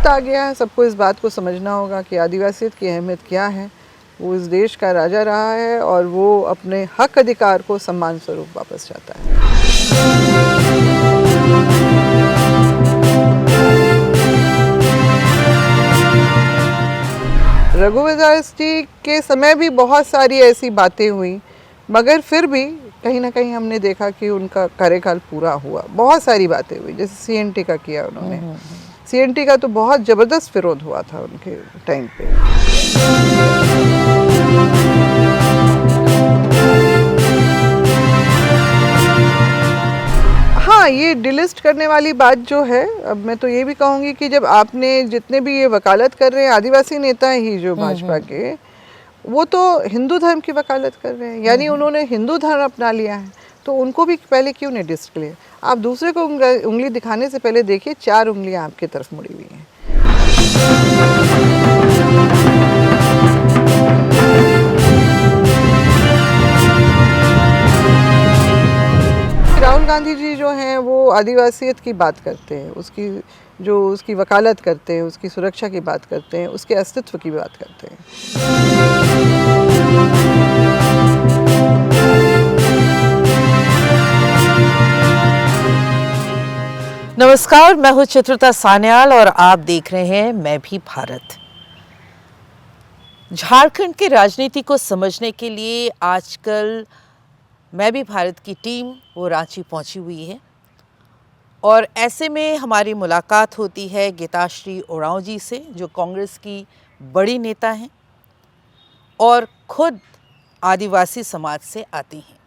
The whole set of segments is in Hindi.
वक्त आ गया है, सबको इस बात को समझना होगा कि आदिवासियत की अहमियत क्या है। वो इस देश का राजा रहा है और वो अपने हक अधिकार को सम्मान स्वरूप वापस चाहता है। रघुवर दास जी के समय भी बहुत सारी ऐसी बातें हुई, मगर फिर भी कहीं ना कहीं हमने देखा कि उनका कार्यकाल पूरा हुआ। बहुत सारी बातें हुई, जैसे सीएनटी का किया उन्होंने। सीएनटी का तो बहुत ज़बरदस्त विरोध हुआ था उनके टाइम पे। हाँ, ये डिलिस्ट करने वाली बात जो है, अब मैं तो ये भी कहूँगी कि जब आपने जितने भी ये वकालत कर रहे हैं आदिवासी नेता ही जो भाजपा के, वो तो हिंदू धर्म की वकालत कर रहे हैं, यानी उन्होंने हिंदू धर्म अपना लिया है, तो उनको भी पहले क्यों नहीं डिस्ट किया? आप दूसरे को उंगली दिखाने से पहले देखिए 4 उंगलियां आपकी तरफ मुड़ी हुई हैं। राहुल गांधी जी जो हैं वो आदिवासियत की बात करते हैं, उसकी वकालत करते हैं, उसकी सुरक्षा की बात करते हैं, उसके अस्तित्व की बात करते हैं। नमस्कार, मैं हूं चित्रता सान्याल और आप देख रहे हैं मैं भी भारत। झारखंड की राजनीति को समझने के लिए आजकल मैं भी भारत की टीम वो रांची पहुंची हुई है और ऐसे में हमारी मुलाकात होती है गीताश्री उरांव जी से, जो कांग्रेस की बड़ी नेता हैं और खुद आदिवासी समाज से आती हैं।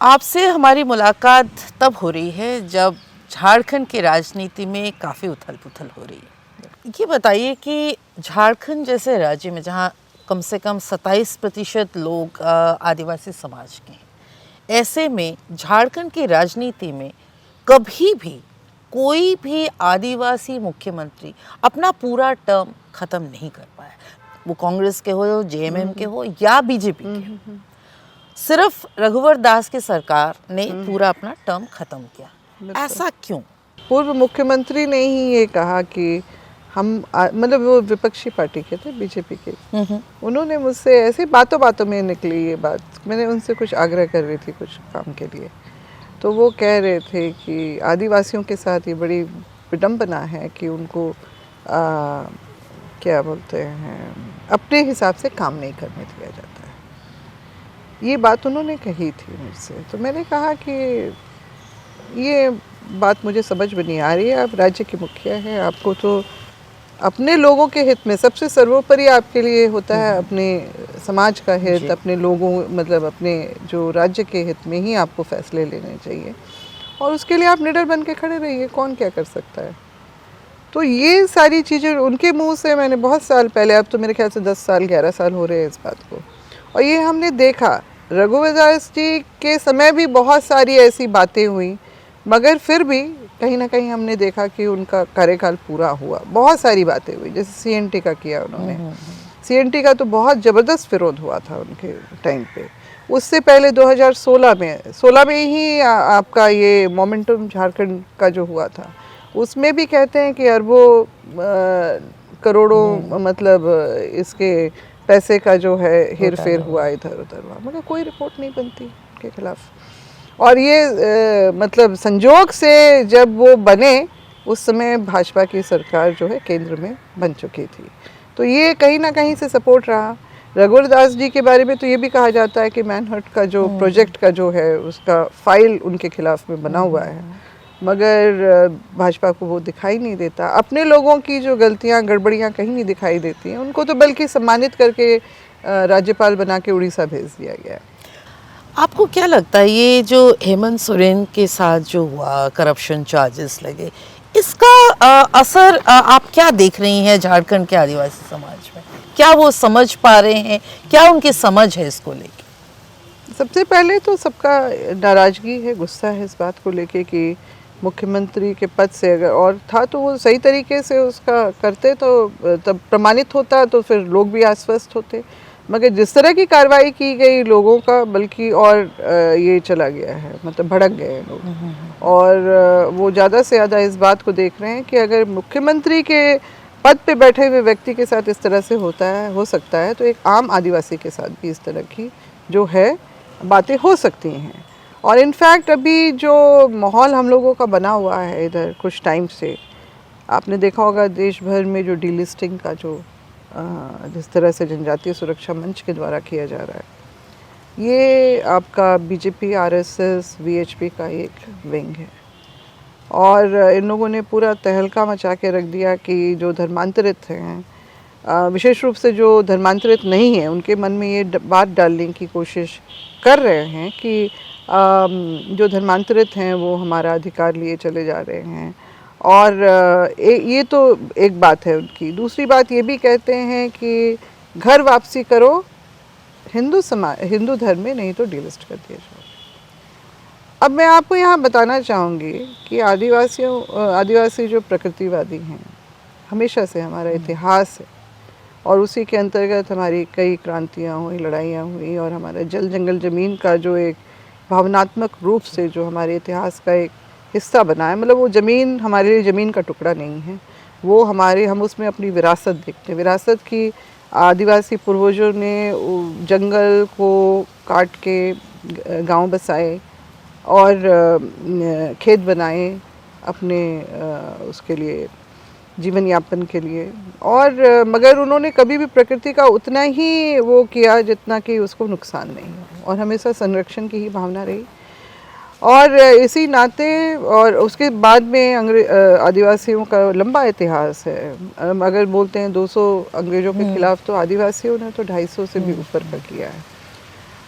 आपसे हमारी मुलाकात तब हो रही है जब झारखंड की राजनीति में काफ़ी उथल पुथल हो रही है। ये बताइए कि झारखंड जैसे राज्य में जहाँ कम से कम 27% लोग आदिवासी समाज के हैं, ऐसे में झारखंड की राजनीति में कभी भी कोई भी आदिवासी मुख्यमंत्री अपना पूरा टर्म ख़त्म नहीं कर पाया, वो कांग्रेस के हो, जेएमएम के हो या बीजेपी के हो। सिर्फ रघुवर दास की सरकार ने पूरा अपना टर्म ख़त्म किया। ऐसा क्यों? पूर्व मुख्यमंत्री ने ही ये कहा कि हम मतलब वो विपक्षी पार्टी के थे, बीजेपी के, उन्होंने मुझसे ऐसे बातों में निकली ये बात। मैंने उनसे कुछ आग्रह कर रही थी कुछ काम के लिए, तो वो कह रहे थे कि आदिवासियों के साथ ये बड़ी विडंबना है कि उनको क्या बोलते हैं, अपने हिसाब से काम नहीं करने दिया जाता है। ये बात उन्होंने कही थी मुझसे। तो मैंने कहा कि ये बात मुझे समझ में नहीं आ रही है। आप राज्य के मुखिया हैं, आपको तो अपने लोगों के हित में सबसे सर्वोपरि आपके लिए होता है अपने समाज का हित, अपने लोगों मतलब अपने जो राज्य के हित में ही आपको फैसले लेने चाहिए और उसके लिए आप निडर बन के खड़े रहिए। कौन क्या कर सकता है? तो ये सारी चीज़ें उनके मुंह से मैंने बहुत साल पहले, अब तो मेरे ख्याल से 10 साल 11 साल हो रहे हैं इस बात को, और ये हमने देखा। रघुवर दास जी के समय भी बहुत सारी ऐसी बातें हुई, मगर फिर भी कहीं ना कहीं हमने देखा कि उनका कार्यकाल पूरा हुआ। बहुत सारी बातें हुई, जैसे सीएनटी का किया उन्होंने। सीएनटी का तो बहुत ज़बरदस्त विरोध हुआ था उनके टाइम पे। उससे पहले 2016 में ही आपका ये मोमेंटम झारखंड का जो हुआ था, उसमें भी कहते हैं कि अरबों करोड़ों मतलब इसके पैसे का जो है हेर फेर हुआ, इधर उधर हुआ, मगर कोई रिपोर्ट नहीं बनती के खिलाफ। और ये मतलब संजोग से जब वो बने उस समय भाजपा की सरकार जो है केंद्र में बन चुकी थी, तो ये कहीं ना कहीं से सपोर्ट रहा। रघुवर दास जी के बारे में तो ये भी कहा जाता है कि मैनहर्ट का जो प्रोजेक्ट का जो है उसका फाइल उनके खिलाफ में बना हुआ है, मगर भाजपा को वो दिखाई नहीं देता। अपने लोगों की जो गलतियाँ गड़बड़ियाँ कहीं नहीं दिखाई देती हैं, उनको तो बल्कि सम्मानित करके राज्यपाल बना के उड़ीसा भेज दिया गया। आपको क्या लगता है ये जो हेमंत सोरेन के साथ जो हुआ, करप्शन चार्जेस लगे, इसका असर आप क्या देख रही हैं झारखंड के आदिवासी समाज में? क्या वो समझ पा रहे हैं? क्या उनकी समझ है इसको लेके? सबसे पहले तो सबका नाराज़गी है, गुस्सा है इस बात को लेके कि मुख्यमंत्री के पद से अगर और था तो वो सही तरीके से उसका करते तो तब प्रमाणित होता, तो फिर लोग भी आश्वस्त होते। मगर जिस तरह की कार्रवाई की गई लोगों का, बल्कि और ये चला गया है, मतलब भड़क गए हैं लोग। और वो ज़्यादा से ज़्यादा इस बात को देख रहे हैं कि अगर मुख्यमंत्री के पद पे बैठे हुए व्यक्ति के साथ इस तरह से होता है, हो सकता है, तो एक आम आदिवासी के साथ भी इस तरह की जो है बातें हो सकती हैं। और इनफैक्ट अभी जो माहौल हम लोगों का बना हुआ है इधर कुछ टाइम से, आपने देखा होगा देश भर में जो डीलिस्टिंग का जो जिस तरह से जनजातीय सुरक्षा मंच के द्वारा किया जा रहा है, ये आपका बीजेपी, आरएसएस, वीएचपी का एक विंग है। और इन लोगों ने पूरा तहलका मचा के रख दिया कि जो धर्मांतरित हैं, विशेष रूप से जो धर्मांतरित नहीं है, उनके मन में ये बात डालने की कोशिश कर रहे हैं कि जो धर्मांतरित हैं वो हमारा अधिकार लिए चले जा रहे हैं। और ये तो एक बात है उनकी। दूसरी बात ये भी कहते हैं कि घर वापसी करो हिंदू धर्म में, नहीं तो डिलिस्ट कर दिया जाओ। अब मैं आपको यहाँ बताना चाहूँगी कि आदिवासी जो प्रकृतिवादी हैं, हमेशा से हमारा इतिहास है और उसी के अंतर्गत हमारी कई क्रांतियाँ हुई, लड़ाइयाँ हुई, और हमारा जल जंगल ज़मीन का जो एक भावनात्मक रूप से जो हमारे इतिहास का एक हिस्सा बना है, मतलब वो ज़मीन हमारे लिए ज़मीन का टुकड़ा नहीं है, वो हम उसमें अपनी विरासत देखते हैं। विरासत की आदिवासी पूर्वजों ने जंगल को काट के गांव बसाए और खेत बनाए अपने उसके लिए, जीवन यापन के लिए। और मगर उन्होंने कभी भी प्रकृति का उतना ही वो किया जितना कि उसको नुकसान नहीं हो, और हमेशा संरक्षण की ही भावना रही। और इसी नाते, और उसके बाद में आदिवासियों का लंबा इतिहास है। अगर बोलते हैं 200 अंग्रेज़ों के खिलाफ, तो आदिवासियों ने तो 250 से भी ऊपर का किया है।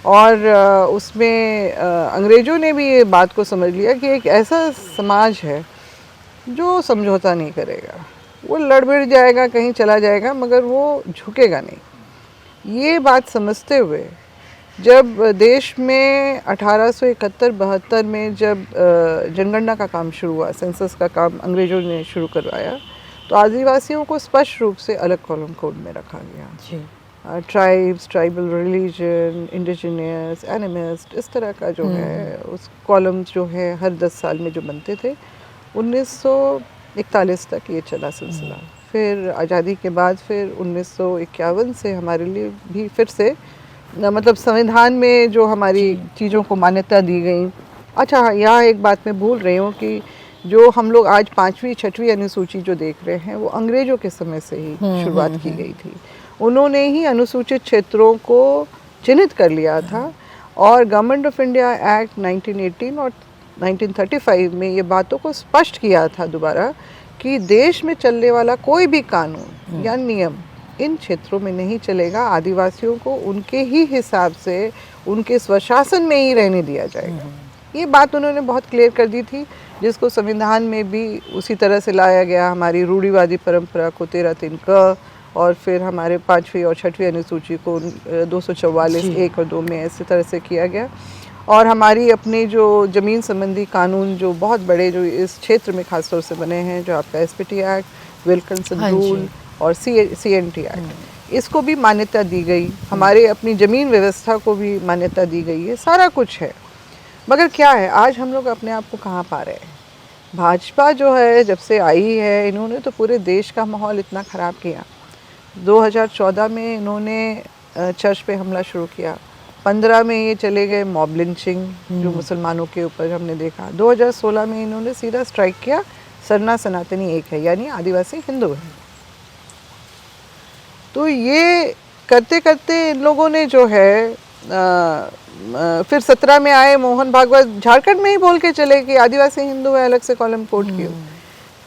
और उसमें अंग्रेज़ों ने भी ये बात को समझ लिया कि एक ऐसा समाज है जो समझौता नहीं करेगा, वो लड़ भिड़ जाएगा, कहीं चला जाएगा, मगर वो झुकेगा नहीं। ये बात समझते हुए जब देश में 1871-72 में जब जनगणना का काम शुरू हुआ, सेंसस का काम अंग्रेज़ों ने शुरू करवाया, तो आदिवासियों को स्पष्ट रूप से अलग कॉलम कोड में रखा गया। जी, tribes, tribal religion, indigenous, animist, इस तरह का जो है उस कॉलम्स जो है हर 10 साल में जो बनते थे। 1941 तक ये चला सिलसिला। फिर आज़ादी के बाद फिर 1951 से हमारे लिए भी फिर से, मतलब संविधान में जो हमारी चीज़ों को मान्यता दी गई। अच्छा, यहाँ एक बात मैं भूल रही हूँ कि जो हम लोग आज 5वीं 6वीं अनुसूची जो देख रहे हैं, वो अंग्रेज़ों के समय से ही शुरुआत की गई थी। उन्होंने ही अनुसूचित क्षेत्रों को चिन्हित कर लिया था, और गवर्नमेंट ऑफ इंडिया एक्ट 1918 और 1935 में ये बातों को स्पष्ट किया था दोबारा कि देश में चलने वाला कोई भी कानून या नियम इन क्षेत्रों में नहीं चलेगा। आदिवासियों को उनके ही हिसाब से उनके स्वशासन में ही रहने दिया जाएगा। ये बात उन्होंने बहुत क्लियर कर दी थी, जिसको संविधान में भी उसी तरह से लाया गया। हमारी रूढ़िवादी परंपरा को 13(3) क, और फिर हमारे 5वीं और 6वीं अनुसूची को 244 1 और 2 में ऐसी तरह से किया गया। और हमारी अपनी जो ज़मीन संबंधी कानून जो बहुत बड़े जो इस क्षेत्र में खास तौर से बने हैं, जो आपका एसपीटी एक्ट, विल्किंसन रूल और सीएनटी एक्ट, इसको भी मान्यता दी गई। हमारे अपनी ज़मीन व्यवस्था को भी मान्यता दी गई है। सारा कुछ है, मगर क्या है, आज हम लोग अपने आप को कहाँ पा रहे हैं। भाजपा जो है जब से आई है, इन्होंने तो पूरे देश का माहौल इतना ख़राब किया। 2014 में इन्होंने चर्च पे हमला शुरू किया। 15 में ये चले गए मॉब लिंचिंग जो मुसलमानों के ऊपर हमने देखा। 2016 में इन्होंने सीधा स्ट्राइक किया, सरना सनातनी एक है, यानी आदिवासी हिंदू है। तो ये करते करते इन लोगों ने जो है फिर 17 में आए मोहन भागवत, झारखंड में ही बोल के चले कि आदिवासी हिंदू है, अलग से कॉलम कोड किया।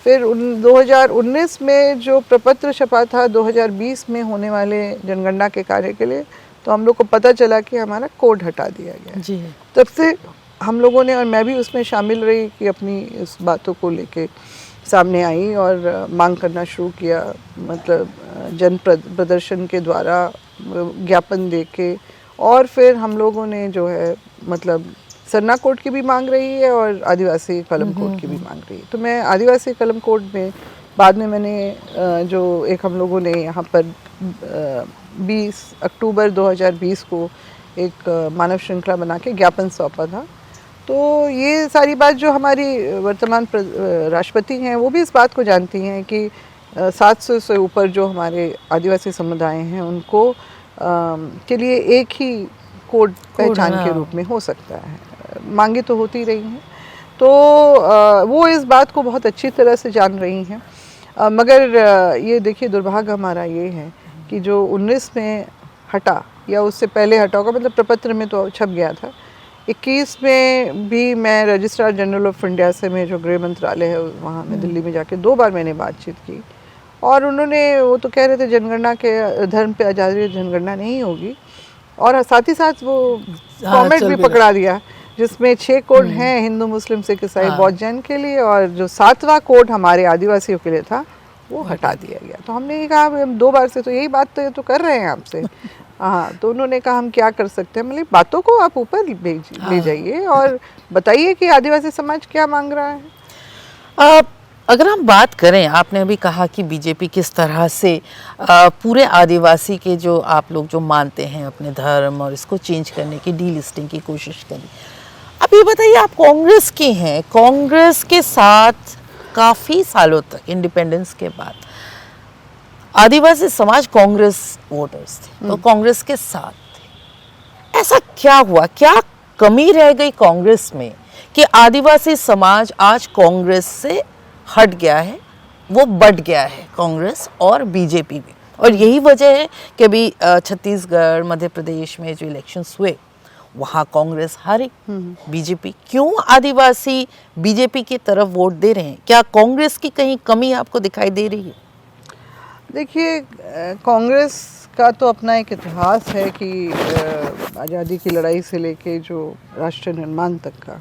फिर 2019 में जो प्रपत्र छपा था 2020 में होने वाले जनगणना के कार्य के लिए, तो हम लोग को पता चला कि हमारा कोड हटा दिया गया जी। तब से हम लोगों ने, और मैं भी उसमें शामिल रही, कि अपनी इस बातों को लेके सामने आई और मांग करना शुरू किया। मतलब जन प्रदर्शन के द्वारा, ज्ञापन दे के, और फिर हम लोगों ने जो है मतलब सरना कोड की भी मांग रही है और आदिवासी कलम कोड की भी मांग रही है। तो मैं आदिवासी कलम कोड में बाद में मैंने जो एक हम लोगों ने यहाँ पर 20 अक्टूबर 2020 को एक मानव श्रृंखला बना के ज्ञापन सौंपा था। तो ये सारी बात जो हमारी वर्तमान राष्ट्रपति हैं वो भी इस बात को जानती हैं कि 700 से ऊपर जो हमारे आदिवासी समुदाय हैं उनको के लिए एक ही कोड पहचान के रूप में हो सकता है। मांगे तो होती रही हैं, तो वो इस बात को बहुत अच्छी तरह से जान रही हैं। मगर ये देखिए, दुर्भाग्य हमारा ये है कि जो 19 में हटा या उससे पहले हटा होगा, मतलब प्रपत्र में तो छप गया था, 21 में भी मैं रजिस्ट्रार जनरल ऑफ इंडिया से, में जो गृह मंत्रालय है वहाँ में दिल्ली में जाके 2 बार मैंने बातचीत की, और उन्होंने, वो तो कह रहे थे जनगणना के धर्म पे आजादी जनगणना नहीं होगी, और साथ ही साथ वो फॉर्मेट भी पकड़ा दिया जिसमें 6 कोड हैं हिंदू मुस्लिम सिख ईसाई बौद्ध जैन के लिए, और जो 7वां कोड हमारे आदिवासियों के लिए था वो हटा दिया गया। तो हमने ये कहा, हम 2 बार से तो यही बात तो कर रहे हैं आपसे। हाँ, तो उन्होंने कहा हम क्या कर सकते हैं, मतलब बातों को आप ऊपर ले जाइए और बताइए कि आदिवासी समाज क्या मांग रहा है। अगर हम बात करें, आपने अभी कहा कि बीजेपी किस तरह से पूरे आदिवासी के जो आप लोग जो मानते हैं अपने धर्म और इसको चेंज करने की, डीलिस्टिंग की कोशिश करी। अब ये बताइए, आप कांग्रेस के हैं, कांग्रेस के साथ काफ़ी सालों तक इंडिपेंडेंस के बाद आदिवासी समाज कांग्रेस वोटर्स थे, तो कांग्रेस के साथ थे। ऐसा क्या हुआ, क्या कमी रह गई कांग्रेस में कि आदिवासी समाज आज कांग्रेस से हट गया है, वो बढ़ गया है कांग्रेस और बीजेपी में? और यही वजह है कि अभी छत्तीसगढ़, मध्य प्रदेश में जो इलेक्शंस हुए वहाँ कांग्रेस हारी, बीजेपी। क्यों आदिवासी बीजेपी की तरफ वोट दे रहे हैं? क्या कांग्रेस की कहीं कमी आपको दिखाई दे रही है? देखिए, कांग्रेस का तो अपना एक इतिहास है कि आज़ादी की लड़ाई से लेके जो राष्ट्र निर्माण तक का,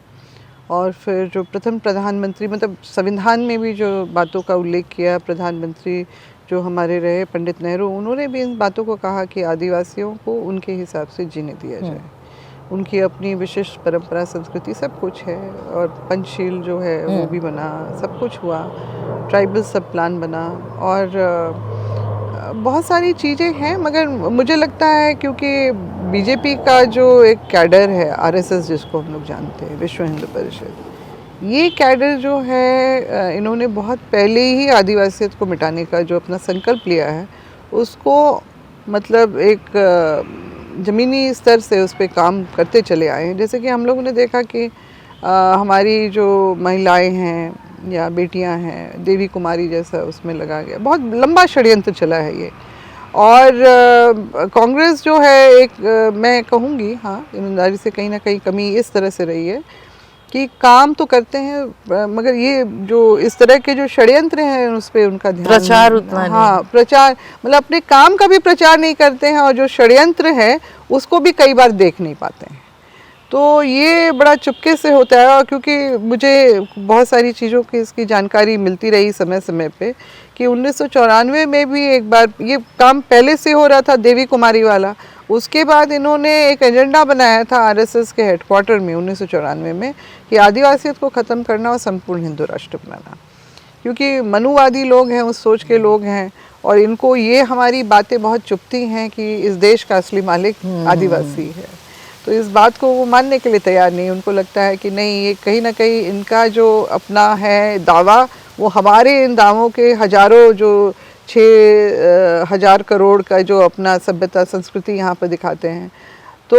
और फिर जो प्रथम प्रधानमंत्री, मतलब संविधान में भी जो बातों का उल्लेख किया, प्रधानमंत्री जो हमारे रहे पंडित नेहरू, उन्होंने भी इन बातों को कहा कि आदिवासियों को उनके हिसाब से जीने दिया जाए। उनकी अपनी विशिष्ट परंपरा, संस्कृति, सब कुछ है, और पंचशील जो है वो भी बना, सब कुछ हुआ, ट्राइबल सब प्लान बना, और बहुत सारी चीज़ें हैं। मगर मुझे लगता है क्योंकि बीजेपी का जो एक कैडर है, आरएसएस जिसको हम लोग जानते हैं, विश्व हिंदू परिषद, ये कैडर जो है, इन्होंने बहुत पहले ही आदिवासियत को मिटाने का जो अपना संकल्प लिया है, उसको मतलब एक ज़मीनी स्तर से उस पर काम करते चले आए हैं। जैसे कि हम लोगों ने देखा कि हमारी जो महिलाएं हैं या बेटियां हैं, देवी कुमारी जैसा उसमें लगा गया, बहुत लंबा षड्यंत्र चला है ये। और कांग्रेस जो है, एक मैं कहूँगी, हाँ, ईमानदारी से कहीं ना कहीं कमी इस तरह से रही है कि काम तो करते हैं मगर ये जो इस तरह के जो षड्यंत्र हैं उस पर उनका ध्यान, प्रचार उतना नहीं। हाँ, प्रचार मतलब अपने काम का भी प्रचार नहीं करते हैं, और जो षड्यंत्र है उसको भी कई बार देख नहीं पाते हैं। तो ये बड़ा चुपके से होता है, और क्योंकि मुझे बहुत सारी चीज़ों की इसकी जानकारी मिलती रही समय समय पे कि 1994 में भी एक बार ये काम पहले से हो रहा था, देवी कुमारी वाला। उसके बाद इन्होंने एक एजेंडा बनाया था आरएसएस के हेडक्वार्टर में 1994 में कि आदिवासियत को ख़त्म करना और संपूर्ण हिंदू राष्ट्र बनाना, क्योंकि मनुवादी लोग हैं, उस सोच के लोग हैं, और इनको ये हमारी बातें बहुत चुभती हैं कि इस देश का असली मालिक आदिवासी है। तो इस बात को वो मानने के लिए तैयार नहीं। उनको लगता है कि नहीं, ये कहीं ना कहीं इनका जो अपना है दावा, वो हमारे इन दावों के हजारों, जो 6,000 करोड़ का जो अपना सभ्यता संस्कृति यहाँ पर दिखाते हैं, तो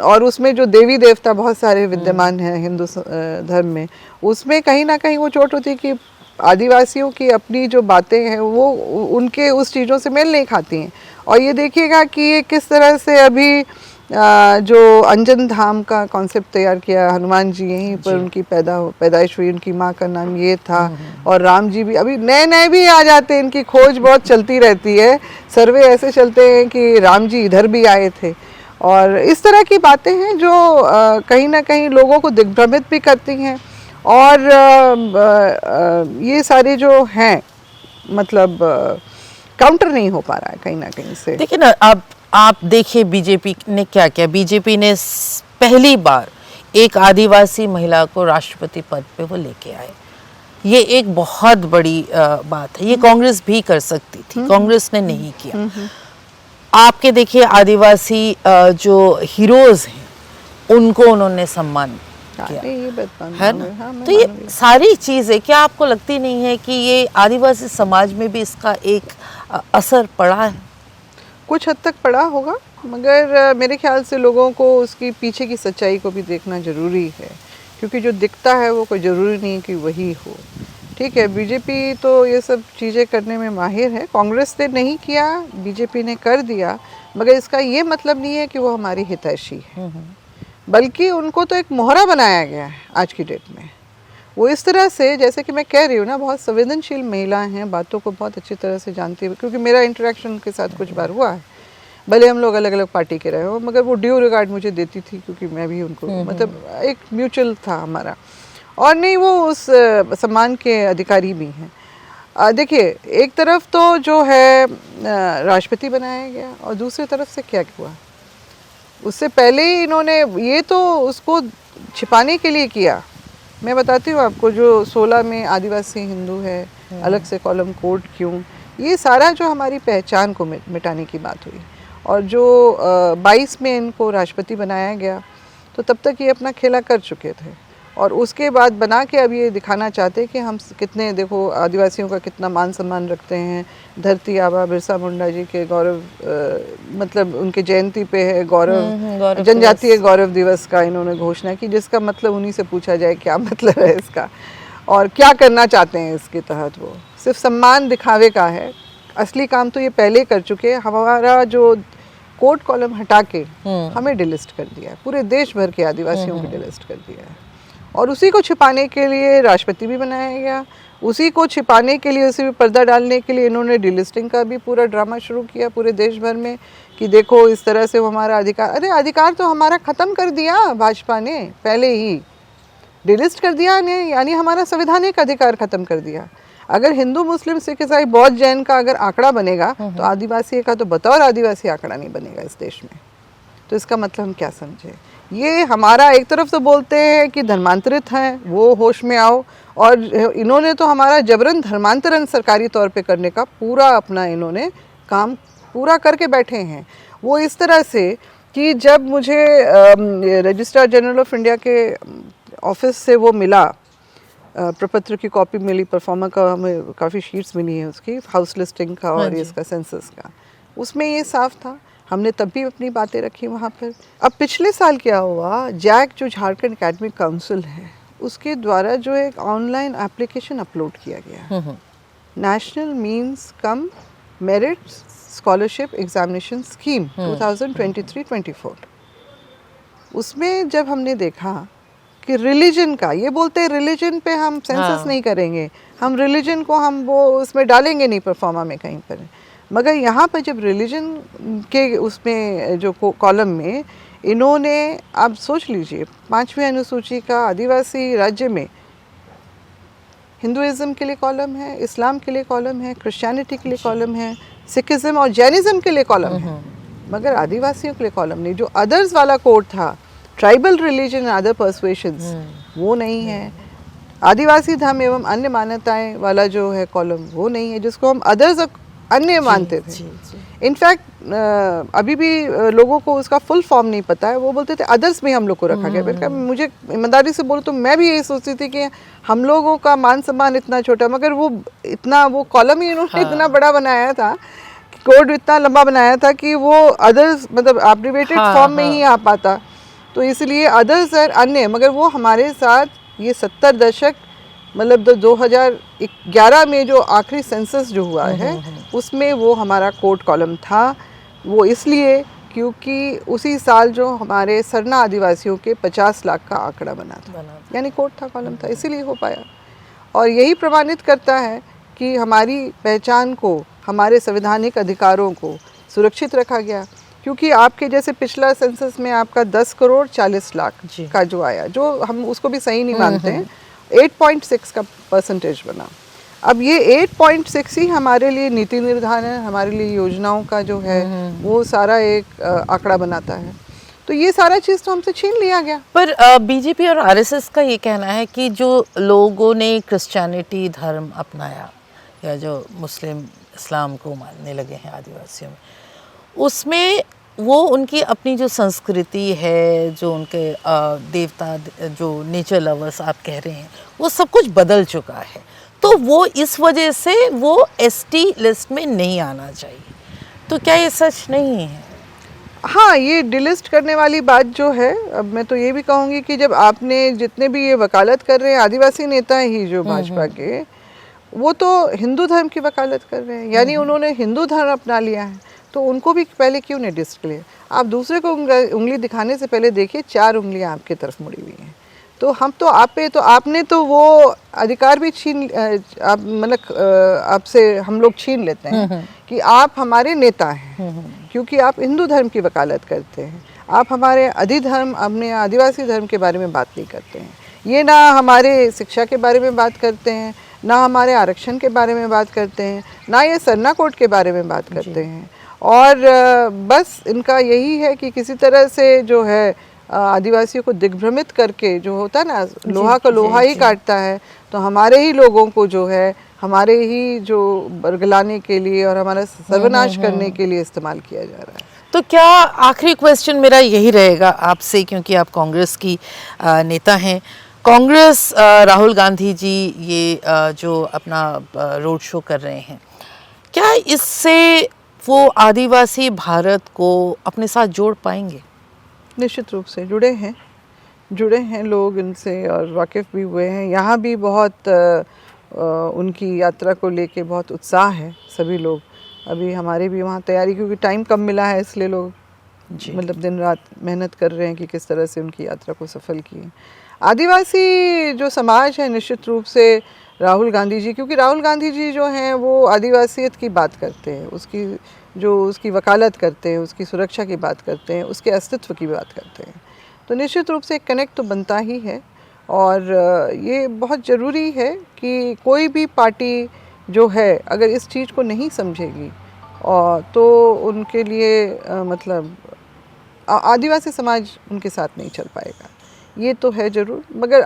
और उसमें जो देवी देवता बहुत सारे विद्यमान हैं हिंदू धर्म में, उसमें कहीं ना कहीं वो चोट होती है कि आदिवासियों की अपनी जो बातें हैं वो उनके उस चीज़ों से मेल नहीं खाती हैं। और ये देखिएगा कि ये किस तरह से अभी जो अंजन धाम का कॉन्सेप्ट तैयार किया, हनुमान जी यहीं पर उनकी पैदाइश हुई, उनकी माँ का नाम ये था, और राम जी भी अभी नए नए भी आ जाते हैं, इनकी खोज बहुत चलती रहती है, सर्वे ऐसे चलते हैं कि राम जी इधर भी आए थे, और इस तरह की बातें हैं जो कहीं ना कहीं लोगों को दिग्भ्रमित भी करती हैं। और ये सारे जो हैं, मतलब काउंटर नहीं हो पा रहा है कहीं ना कहीं से। देखिए ना, अब आप देखिए बीजेपी ने क्या किया। बीजेपी ने पहली बार एक आदिवासी महिला को राष्ट्रपति पद पे वो लेके आए। ये एक बहुत बड़ी बात है। ये कांग्रेस भी कर सकती थी, कांग्रेस ने नहीं किया। आपके देखिए आदिवासी जो हीरोज हैं उनको उन्होंने सम्मान किया, नहीं, ये बात है मानूंगी, ना? हाँ, मैं तो ये मानूंगी। सारी चीज़ें क्या आपको लगती नहीं है कि ये आदिवासी समाज में भी इसका एक असर पड़ा है? कुछ हद तक पड़ा होगा, मगर मेरे ख्याल से लोगों को उसकी पीछे की सच्चाई को भी देखना ज़रूरी है, क्योंकि जो दिखता है वो कोई ज़रूरी नहीं कि वही हो। ठीक है, बीजेपी तो ये सब चीज़ें करने में माहिर है, कांग्रेस ने नहीं किया, बीजेपी ने कर दिया, मगर इसका ये मतलब नहीं है कि वो हमारी हितैषी है, बल्कि उनको तो एक मोहरा बनाया गया है आज की डेट में। वो इस तरह से, जैसे कि मैं कह रही हूँ ना, बहुत संवेदनशील महिला हैं, बातों को बहुत अच्छी तरह से जानती है, क्योंकि मेरा इंटरेक्शन उनके साथ कुछ बार हुआ है, भले हम लोग अलग अलग पार्टी के रहे हो, मगर वो ड्यू रिगार्ड मुझे देती थी, क्योंकि मैं भी उनको मतलब एक म्यूचुअल था हमारा। और नहीं, वो उस सम्मान के अधिकारी भी हैं। देखिए, एक तरफ तो जो है राष्ट्रपति बनाया गया, और दूसरी तरफ से क्या हुआ, उससे पहले ही इन्होंने ये तो उसको छिपाने के लिए किया। मैं बताती हूँ आपको, जो 16 में आदिवासी हिंदू है, अलग से कॉलम कोड क्यों, ये सारा जो हमारी पहचान को मिटाने की बात हुई। और जो 22 में इनको राष्ट्रपति बनाया गया, तो तब तक ये अपना खेला कर चुके थे, और उसके बाद बना के अब ये दिखाना चाहते हैं कि हम कितने, देखो आदिवासियों का कितना मान सम्मान रखते हैं। धरती आबा बिरसा मुंडा जी के गौरव, मतलब उनके जयंती पे है गौरव, जनजातीय गौरव दिवस का इन्होंने घोषणा की, जिसका मतलब उन्हीं से पूछा जाए क्या मतलब है इसका, और क्या करना चाहते हैं इसके तहत। वो सिर्फ सम्मान दिखावे का है, असली काम तो ये पहले कर चुके हैं। हमारा जो कोड कॉलम हटा के हमें डिलिस्ट कर दिया है, पूरे देश भर के आदिवासियों को डिलिस्ट कर दिया है, और उसी को छिपाने के लिए राष्ट्रपति भी बनाया गया। उसी को छिपाने के लिए, उसी पे पर्दा डालने के लिए इन्होंने डिलिस्टिंग का भी पूरा ड्रामा शुरू किया पूरे देश भर में, कि देखो इस तरह से वो हमारा अधिकार, अरे अधिकार तो हमारा ख़त्म कर दिया भाजपा ने, पहले ही डिलिस्ट कर दिया ने, यानी हमारा संवैधानिक अधिकार ख़त्म कर दिया। अगर हिंदू मुस्लिम सिख ईसाई बौद्ध जैन का अगर आंकड़ा बनेगा, तो आदिवासी का तो बतौर आदिवासी आंकड़ा नहीं बनेगा इस देश में। तो इसका मतलब हम क्या समझे, ये हमारा एक तरफ तो बोलते हैं कि धर्मांतरित हैं, वो होश में आओ, और इन्होंने तो हमारा जबरन धर्मांतरण सरकारी तौर पे करने का पूरा अपना इन्होंने काम पूरा करके बैठे हैं। वो इस तरह से कि जब मुझे रजिस्ट्रार जनरल ऑफ इंडिया के ऑफिस से वो मिला, प्रपत्र की कॉपी मिली, परफॉर्मर का हमें काफ़ी शीट्स मिली हैं उसकी, हाउस लिस्टिंग का और इसका सेंसस का, उसमें ये साफ था। हमने तब भी अपनी बातें रखी वहाँ पर। अब पिछले साल क्या हुआ, जैक जो झारखंड एकेडमिक काउंसिल है, उसके द्वारा जो एक ऑनलाइन एप्लीकेशन अपलोड किया गया, national means cum merit scholarship examination scheme 2023-24, उसमें जब हमने देखा कि रिलीजन का, ये बोलते हैं रिलीजन पे हम सेंसस नहीं करेंगे, हम रिलीजन को हम वो उसमें डालेंगे नहीं परफॉर्मा में कहीं पर, मगर यहाँ पर जब रिलीजन के उसमें जो कॉलम में इन्होंने, आप सोच लीजिए, 5वीं अनुसूची का आदिवासी राज्य में हिंदुइज्म के लिए कॉलम है, इस्लाम के लिए कॉलम है, क्रिश्चियनिटी के लिए कॉलम है, सिखिज्म और जैनिज्म के लिए कॉलम है, मगर आदिवासियों के लिए कॉलम नहीं। जो अदर्स वाला कोड था, ट्राइबल रिलीजन एंड अदर पर्सुएशंस, वो नहीं है। आदिवासी धर्म एवं अन्य मान्यताएं वाला जो है कॉलम, वो नहीं है, जिसको हम अदर्स अन्य मानते थे। इनफैक्ट अभी भी लोगों को उसका फुल फॉर्म नहीं पता है, वो बोलते थे अदर्स में हम लोग को रखा गया। मैंने कहा, मुझे ईमानदारी से बोलो तो मैं भी यही सोचती थी कि हम लोगों का मान सम्मान इतना छोटा, मगर वो इतना, वो कॉलम ही इन्होंने इतना बड़ा बनाया था, कोड इतना लंबा बनाया था कि वो अदर्स मतलब एब्रिवेटेड फॉर्म में ही आ पाता, तो इसलिए अदर्स और अन्य, मगर वो हमारे साथ ये 70 दशक मतलब 2011 में जो आखिरी सेंसस जो हुआ है, उसमें वो हमारा कोड कॉलम था। वो इसलिए क्योंकि उसी साल जो हमारे सरना आदिवासियों के 50 लाख का आंकड़ा बना था, यानी कोड था, कॉलम था, इसीलिए हो पाया। और यही प्रमाणित करता है कि हमारी पहचान को, हमारे संवैधानिक अधिकारों को सुरक्षित रखा गया। क्योंकि आपके जैसे पिछला सेंसस में आपका 10 करोड़ 40 लाख का जो आया, जो हम उसको भी सही नहीं मानते हैं, 8.6 का परसेंटेज बना। अब ये 8.6 ही हमारे लिए नीति निर्धारण, हमारे लिए योजनाओं का जो है वो सारा एक आंकड़ा बनाता है। तो ये सारा चीज़ तो हमसे छीन लिया गया। पर बीजेपी और आरएसएस का ये कहना है कि जो लोगों ने क्रिश्चियनिटी धर्म अपनाया, या जो मुस्लिम इस्लाम को मानने लगे हैं आदिवासियों में, उसमें वो उनकी अपनी जो संस्कृति है, जो उनके देवता, जो नेचर लवर्स आप कह रहे हैं, वो सब कुछ बदल चुका है। तो वो इस वजह से वो एसटी लिस्ट में नहीं आना चाहिए। तो क्या ये सच नहीं है? हाँ, ये डिलिस्ट करने वाली बात जो है, अब मैं तो ये भी कहूँगी कि जब आपने जितने भी ये वकालत कर रहे हैं आदिवासी नेता ही जो भाजपा के, वो तो हिंदू धर्म की वकालत कर रहे हैं, यानी उन्होंने हिंदू धर्म अपना लिया है, तो उनको भी पहले क्यों नहीं डिस्क्लेयर? आप दूसरे को उंगली दिखाने से पहले देखिए 4 उंगलियां आपकी तरफ मुड़ी हुई हैं। तो हम तो आप पे, तो आपने तो वो अधिकार भी छीन, आप मतलब आपसे हम लोग छीन लेते हैं कि आप हमारे नेता हैं, क्योंकि आप हिंदू धर्म की वकालत करते हैं। आप हमारे अधिधर्म, अपने आदिवासी धर्म के बारे में बात नहीं करते हैं। ये ना हमारे शिक्षा के बारे में बात करते हैं, ना हमारे आरक्षण के बारे में बात करते हैं, ना ये सरना कोड के बारे में बात करते हैं। और बस इनका यही है कि किसी तरह से जो है आदिवासियों को दिग्भ्रमित करके, जो होता है ना, लोहा का लोहा ही काटता है, तो हमारे ही लोगों को जो है हमारे ही जो बरगलाने के लिए और हमारा सर्वनाश करने के लिए इस्तेमाल किया जा रहा है। तो क्या, आखिरी क्वेश्चन मेरा यही रहेगा आपसे, क्योंकि आप कांग्रेस की नेता हैं। कांग्रेस, राहुल गांधी जी ये जो अपना रोड शो कर रहे हैं, क्या इससे वो आदिवासी भारत को अपने साथ जोड़ पाएंगे? निश्चित रूप से जुड़े हैं लोग इनसे और वाकिफ़ भी हुए हैं। यहाँ भी बहुत उनकी यात्रा को लेके बहुत उत्साह है सभी लोग। अभी हमारे भी वहाँ तैयारी, क्योंकि टाइम कम मिला है, इसलिए लोग मतलब दिन रात मेहनत कर रहे हैं कि किस तरह से उनकी यात्रा को सफल किए। आदिवासी जो समाज है, निश्चित रूप से राहुल गांधी जी, क्योंकि राहुल गांधी जी जो हैं वो आदिवासियत की बात करते हैं, उसकी वकालत करते हैं, उसकी सुरक्षा की बात करते हैं, उसके अस्तित्व की बात करते हैं। तो निश्चित रूप से एक कनेक्ट तो बनता ही है। और ये बहुत ज़रूरी है कि कोई भी पार्टी जो है अगर इस चीज़ को नहीं समझेगी, और तो उनके लिए मतलब आदिवासी समाज उनके साथ नहीं चल पाएगा, ये तो है ज़रूर। मगर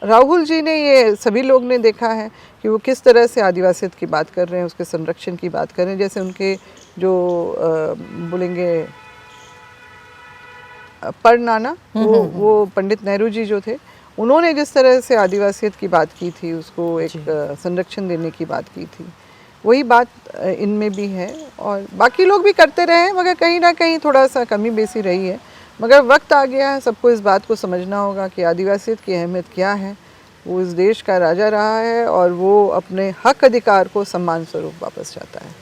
राहुल जी ने, ये सभी लोग ने देखा है कि वो किस तरह से आदिवासियत की बात कर रहे हैं, उसके संरक्षण की बात कर रहे हैं। जैसे उनके जो बोलेंगे परनाना, वो पंडित नेहरू जी जो थे, उन्होंने जिस तरह से आदिवासियत की बात की थी, उसको एक संरक्षण देने की बात की थी, वही बात इनमें भी है। और बाकी लोग भी करते रहे हैं, मगर कहीं ना कहीं थोड़ा सा कमी बेसी रही है। मगर वक्त आ गया है, सबको इस बात को समझना होगा कि आदिवासियत की अहमियत क्या है। वो इस देश का राजा रहा है और वो अपने हक अधिकार को सम्मान स्वरूप वापस चाहता है।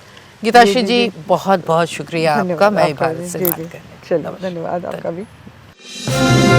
गीताश्री जी, बहुत बहुत शुक्रिया आपका, मैं भारत से बात करने। चलो, धन्यवाद आपका भी।